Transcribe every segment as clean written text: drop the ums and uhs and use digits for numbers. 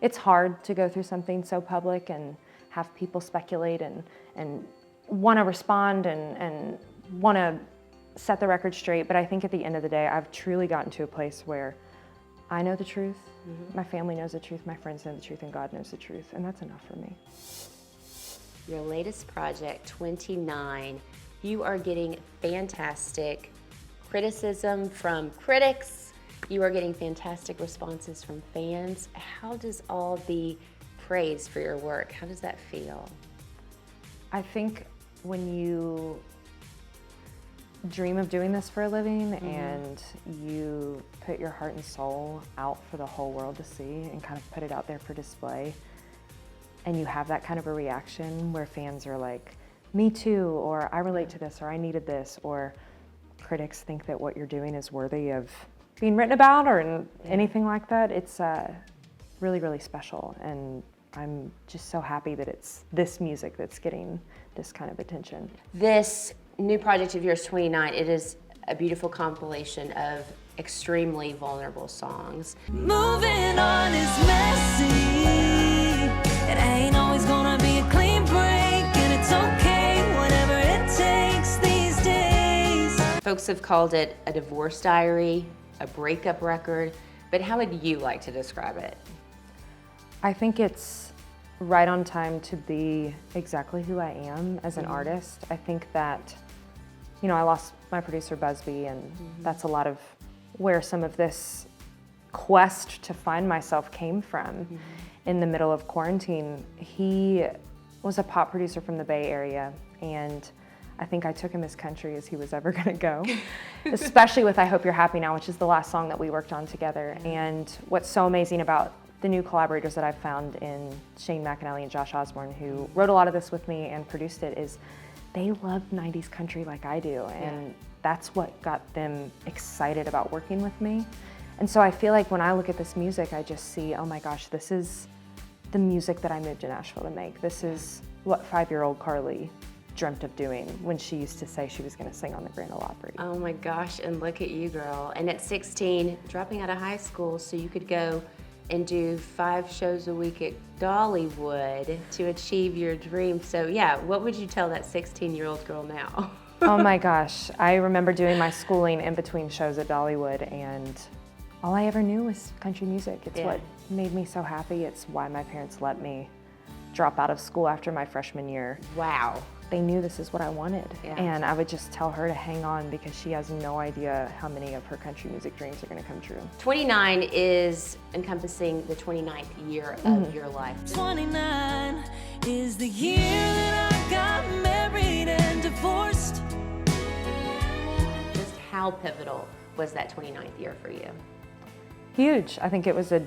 it's hard to go through something so public and have people speculate and want to respond and want to set the record straight. But I think at the end of the day, I've truly gotten to a place where I know the truth, my family knows the truth, my friends know the truth, and God knows the truth, and that's enough for me. Your latest project, 29, you are getting fantastic criticism from critics. You are getting fantastic responses from fans. How does all the praise for your work, how does that feel? I think when you dream of doing this for a living and you put your heart and soul out for the whole world to see and kind of put it out there for display, and you have that kind of a reaction where fans are like, me too, or I relate to this, or I needed this, or critics think that what you're doing is worthy of being written about or anything like that, it's really, really special. And I'm just so happy that it's this music that's getting this kind of attention. This new project of yours, 29, it is a beautiful compilation of extremely vulnerable songs. Moving on is messy. It ain't always gonna be a clean break, and it's okay, whatever it takes these days. Folks have called it a divorce diary, a breakup record, but how would you like to describe it? I think it's right on time to be exactly who I am as an artist. I think that, you know, I lost my producer Busby, and that's a lot of where some of this quest to find myself came from. In the middle of quarantine, he was a pop producer from the Bay Area, and I think I took him as country as he was ever gonna go, especially with I Hope You're Happy Now, which is the last song that we worked on together. And what's so amazing about the new collaborators that I've found in Shane McAnally and Josh Osborne, who wrote a lot of this with me and produced it, is they love 90s country like I do, and that's what got them excited about working with me. And so I feel like when I look at this music, I just see, oh my gosh, this is the music that I moved to Nashville to make. This is what 5-year-old Carly dreamt of doing when she used to say she was gonna sing on the Grand Ole Opry. Oh my gosh, and look at you, girl. And at 16, dropping out of high school so you could go and do 5 shows a week at Dollywood to achieve your dream. So yeah, what would you tell that 16-year-old girl now? Oh my gosh, I remember doing my schooling in between shows at Dollywood, and all I ever knew was country music. It's what made me so happy. It's why my parents let me drop out of school after my freshman year. Wow. They knew this is what I wanted. And I would just tell her to hang on because she has no idea how many of her country music dreams are gonna come true. 29 is encompassing the 29th year of your life. 29 is the year that I got married and divorced. Just how pivotal was that 29th year for you? Huge. I think it was a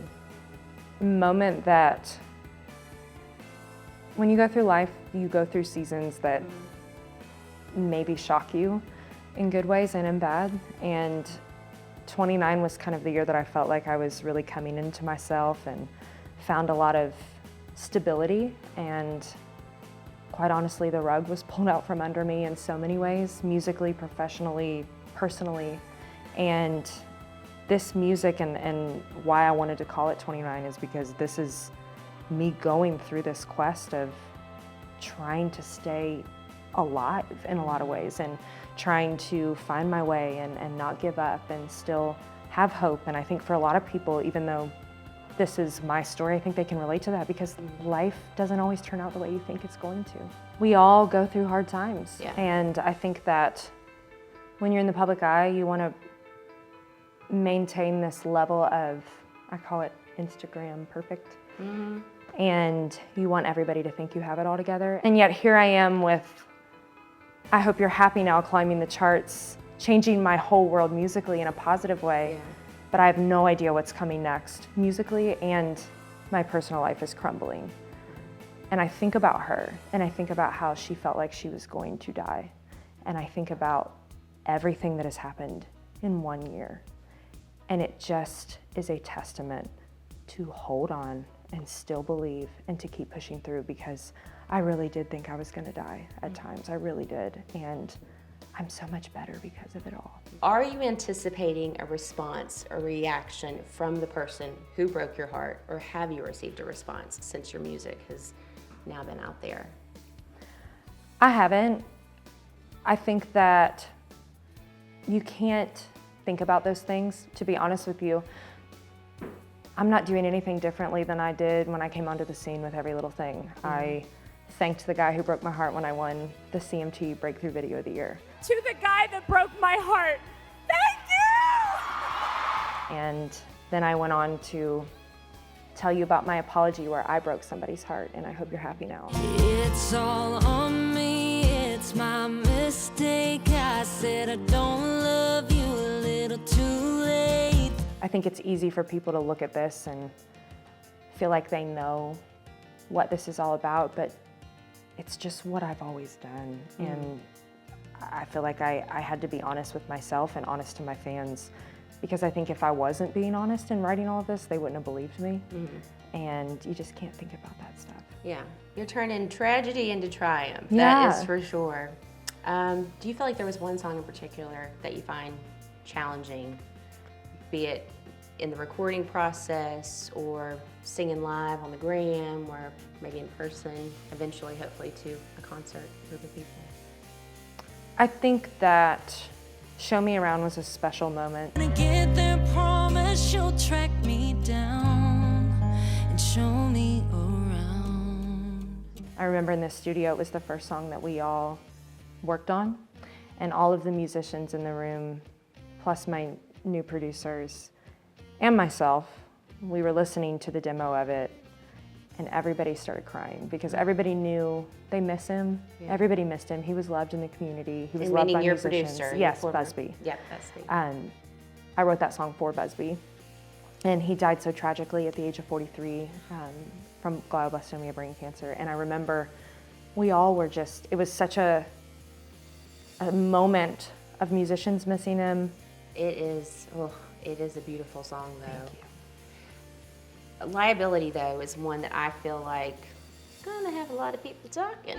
moment that when you go through life, you go through seasons that maybe shock you in good ways and in bad. And 29 was kind of the year that I felt like I was really coming into myself and found a lot of stability. And quite honestly, the rug was pulled out from under me in so many ways, musically, professionally, personally. And this music and why I wanted to call it 29 is because this is me going through this quest of trying to stay alive in a lot of ways and trying to find my way and not give up and still have hope. And I think for a lot of people, even though this is my story, I think they can relate to that because life doesn't always turn out the way you think it's going to. We all go through hard times. And I think that when you're in the public eye, you want to maintain this level of, I call it Instagram perfect. And you want everybody to think you have it all together. And yet here I am with I Hope You're Happy Now climbing the charts, changing my whole world musically in a positive way. But I have no idea what's coming next musically, and my personal life is crumbling. And I think about her, and I think about how she felt like she was going to die. And I think about everything that has happened in 1 year. And it just is a testament to hold on and still believe and to keep pushing through, because I really did think I was gonna die at times. I really did. And I'm so much better because of it all. Are you anticipating a response, a reaction from the person who broke your heart, or have you received a response since your music has now been out there? I haven't. I think that you can't think about those things. To be honest with you, I'm not doing anything differently than I did when I came onto the scene with Every Little Thing. I thanked the guy who broke my heart when I won the CMT Breakthrough Video of the Year. To the guy that broke my heart, thank you! And then I went on to tell you about my apology where I broke somebody's heart, and I hope you're happy now. It's all on me, it's my mistake. I said I don't love you a little too late. I think it's easy for people to look at this and feel like they know what this is all about, but it's just what I've always done. And I feel like I had to be honest with myself and honest to my fans, because I think if I wasn't being honest in writing all of this, they wouldn't have believed me. And you just can't think about that stuff. Yeah, you're turning tragedy into triumph. Yeah. That is for sure. Do you feel like there was one song in particular that you find challenging, be it in the recording process or singing live on the gram or maybe in person, eventually, hopefully, to a concert group of people? I think that Show Me Around was a special moment. Gonna get there, promise you'll track me down and show me around. I remember in the studio, it was the first song that we all worked on, and all of the musicians in the room, plus my new producers and myself, we were listening to the demo of it, and everybody started crying because everybody knew they miss him. Yeah. Everybody missed him. He was loved in the community. He was And loved meaning by your musicians. producer. Yes, your former- Busby. Yeah, Busby. I wrote that song for Busby, and he died so tragically at the age of 43 from glioblastoma brain cancer. And I remember we all were just, it was such a moment of musicians missing him. It is a beautiful song, though. Thank you. Liability, though, is one that I feel like gonna have a lot of people talking.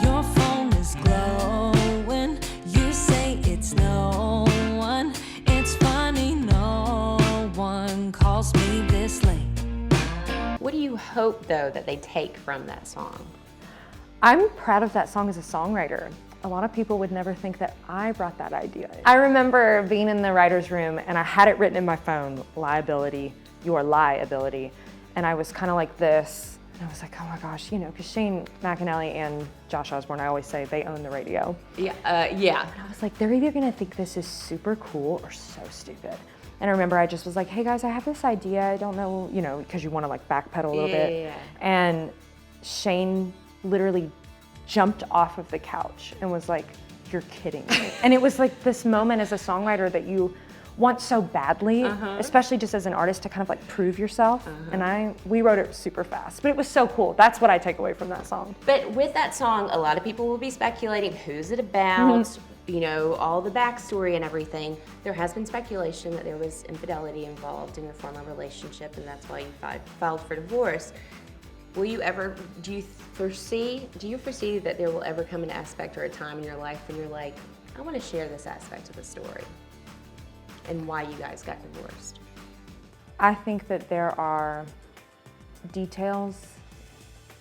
Your phone is glowing. You say it's no one. It's funny, no one calls me this late. What do you hope, though, that they take from that song? I'm proud of that song as a songwriter. A lot of people would never think that I brought that idea. I remember being in the writer's room and I had it written in my phone, Liability, your liability. And I was kind of like this, and I was like, oh my gosh, you know, because Shane McAnally and Josh Osborne, I always say they own the radio. Yeah. And I was like, they're either gonna think this is super cool or so stupid. And I remember I just was like, hey guys, I have this idea, I don't know, you know, because you want to like backpedal a little bit. Yeah. And Shane literally jumped off of the couch and was like, you're kidding me. And it was like this moment as a songwriter that you want so badly, especially just as an artist, to kind of like prove yourself. And we wrote it super fast, but it was so cool. That's what I take away from that song. But with that song, a lot of people will be speculating, who's it about? You know, all the backstory and everything. There has been speculation that there was infidelity involved in your former relationship, and that's why you filed for divorce. Will you ever, do you foresee that there will ever come an aspect or a time in your life when you're like, I want to share this aspect of the story and why you guys got divorced? I think that there are details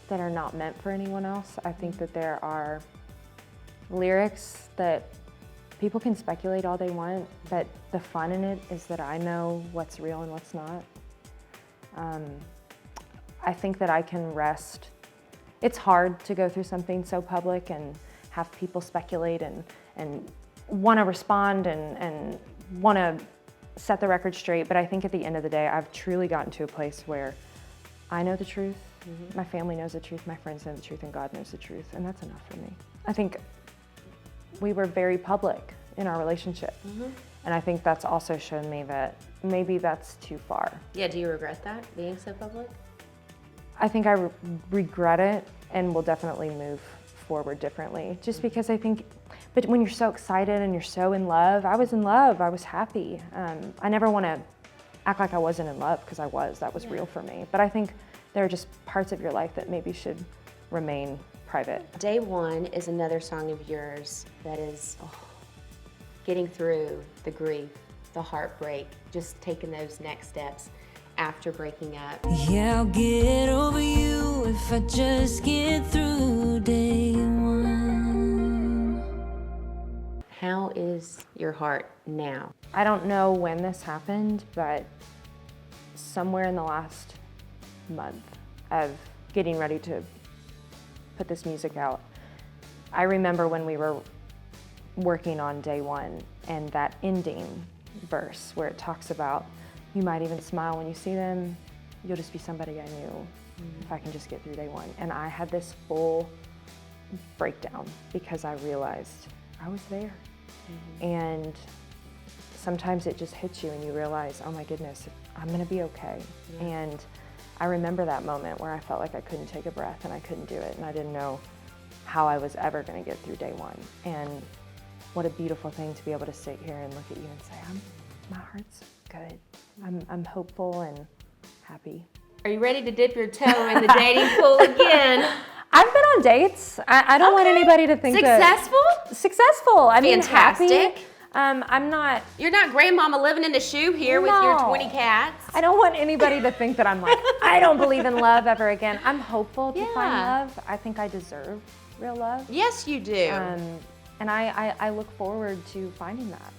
that are not meant for anyone else. I think that there are lyrics that people can speculate all they want, but the fun in it is that I know what's real and what's not. I think that I can rest. It's hard to go through something so public and have people speculate and want to respond and want to set the record straight, but I think at the end of the day, I've truly gotten to a place where I know the truth, my family knows the truth, my friends know the truth, and God knows the truth, and that's enough for me. I think we were very public in our relationship, and I think that's also shown me that maybe that's too far. Yeah, do you regret that, being so public? I think I regret it and will definitely move forward differently, just because I think, but when you're so excited and you're so in love, I was in love, I was happy. I never want to act like I wasn't in love, because I was, that was real for me. But I think there are just parts of your life that maybe should remain private. Day One is another song of yours that is getting through the grief, the heartbreak, just taking those next steps after breaking up. Yeah, I'll get over you if I just get through day one. How is your heart now? I don't know when this happened, but somewhere in the last month of getting ready to put this music out, I remember when we were working on day one and that ending verse where it talks about, you might even smile when you see them, you'll just be somebody I knew if I can just get through day one. And I had this full breakdown because I realized I was there. And sometimes it just hits you and you realize, oh my goodness, I'm gonna be okay. And I remember that moment where I felt like I couldn't take a breath and I couldn't do it and I didn't know how I was ever gonna get through day one. And what a beautiful thing to be able to sit here and look at you and say, my heart's good. I'm hopeful and happy. Are you ready to dip your toe in the dating pool again? I've been on dates. I don't want anybody to think Successful? Successful. I mean, Fantastic. happy. I'm not. You're not grandmama living in a shoe here with your No. 20 cats. I don't want anybody to think that I'm like, I don't believe in love ever again. I'm hopeful to find Yeah. love. I think I deserve real love. Yes, you do. And I look forward to finding that.